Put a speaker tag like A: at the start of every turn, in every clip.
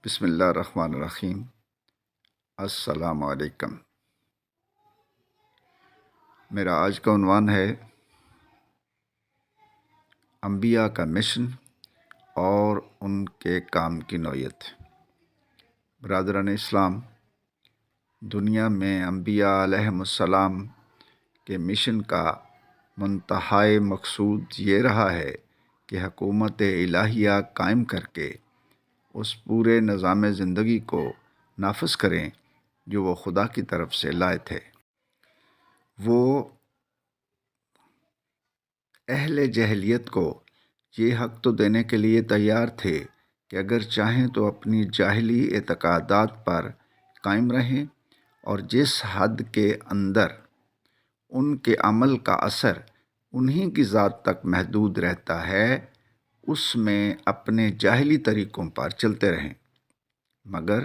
A: بسم اللہ الرحمن الرحیم۔ السلام علیکم۔ میرا آج کا عنوان ہے انبیاء کا مشن اور ان کے کام کی نوعیت۔ برادران اسلام، دنیا میں انبیاء علیہم السلام کے مشن کا منتہائی مقصود یہ رہا ہے کہ حکومت الہیہ قائم کر کے اس پورے نظام زندگی کو نافذ کریں جو وہ خدا کی طرف سے لائے تھے۔ وہ اہل جاہلیت کو یہ حق تو دینے کے لیے تیار تھے کہ اگر چاہیں تو اپنی جاہلی اعتقادات پر قائم رہیں، اور جس حد کے اندر ان کے عمل کا اثر انہی کی ذات تک محدود رہتا ہے اس میں اپنے جاہلی طریقوں پر چلتے رہیں، مگر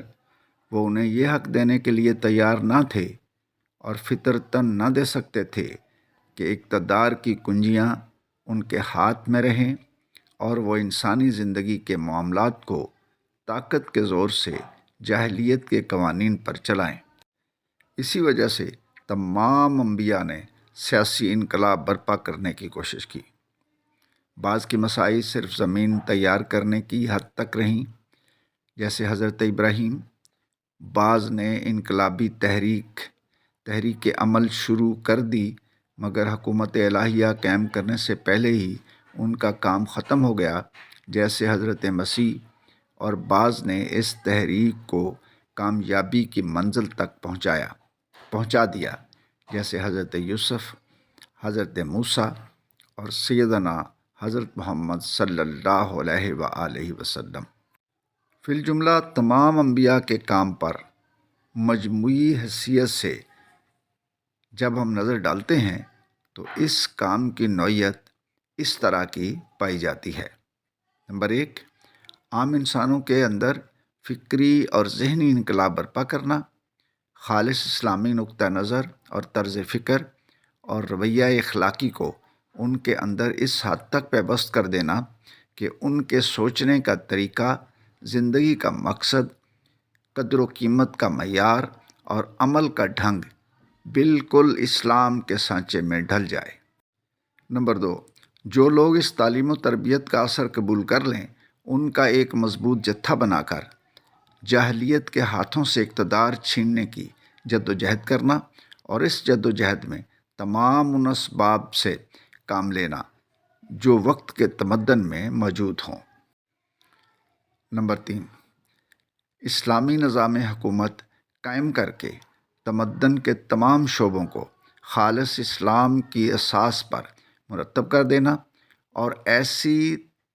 A: وہ انہیں یہ حق دینے کے لیے تیار نہ تھے اور فطرتاً نہ دے سکتے تھے کہ اقتدار کی کنجیاں ان کے ہاتھ میں رہیں اور وہ انسانی زندگی کے معاملات کو طاقت کے زور سے جاہلیت کے قوانین پر چلائیں۔ اسی وجہ سے تمام انبیاء نے سیاسی انقلاب برپا کرنے کی کوشش کی۔ بعض کی مساعی صرف زمین تیار کرنے کی حد تک رہیں، جیسے حضرت ابراہیم۔ بعض نے انقلابی تحریک عمل شروع کر دی، مگر حکومت الہیہ قائم کرنے سے پہلے ہی ان کا کام ختم ہو گیا، جیسے حضرت مسیح۔ اور بعض نے اس تحریک کو کامیابی کی منزل تک پہنچا دیا، جیسے حضرت یوسف، حضرت موسیٰ اور سیدنا حضرت محمد صلی اللہ علیہ وآلہ وسلم۔ فی الجملہ تمام انبیاء کے کام پر مجموعی حیثیت سے جب ہم نظر ڈالتے ہیں تو اس کام کی نوعیت اس طرح کی پائی جاتی ہے۔ نمبر 1، عام انسانوں کے اندر فکری اور ذہنی انقلاب برپا کرنا، خالص اسلامی نقطہ نظر اور طرز فکر اور رویہ اخلاقی کو ان کے اندر اس حد تک پیوست کر دینا کہ ان کے سوچنے کا طریقہ، زندگی کا مقصد، قدر و قیمت کا معیار اور عمل کا ڈھنگ بالکل اسلام کے سانچے میں ڈھل جائے۔ نمبر 2، جو لوگ اس تعلیم و تربیت کا اثر قبول کر لیں، ان کا ایک مضبوط جتھا بنا کر جاہلیت کے ہاتھوں سے اقتدار چھیننے کی جدوجہد کرنا، اور اس جدوجہد میں تمام ان اسباب سے کام لینا جو وقت کے تمدن میں موجود ہوں۔ نمبر 3، اسلامی نظام حکومت قائم کر کے تمدن کے تمام شعبوں کو خالص اسلام کی اساس پر مرتب کر دینا، اور ایسی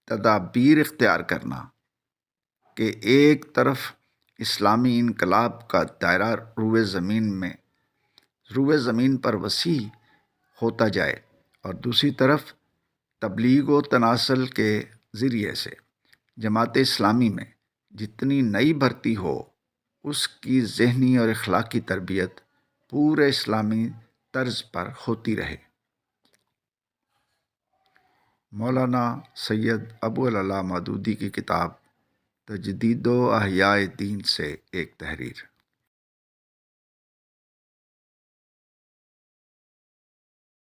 A: تدابیر اختیار کرنا کہ ایک طرف اسلامی انقلاب کا دائرہ روئے زمین پر وسیع ہوتا جائے، اور دوسری طرف تبلیغ و تناسل کے ذریعے سے جماعت اسلامی میں جتنی نئی بھرتی ہو اس کی ذہنی اور اخلاقی تربیت پورے اسلامی طرز پر ہوتی رہے۔ مولانا سید ابو العلا مودودی کی کتاب تجدید و احیاء دین سے ایک تحریر۔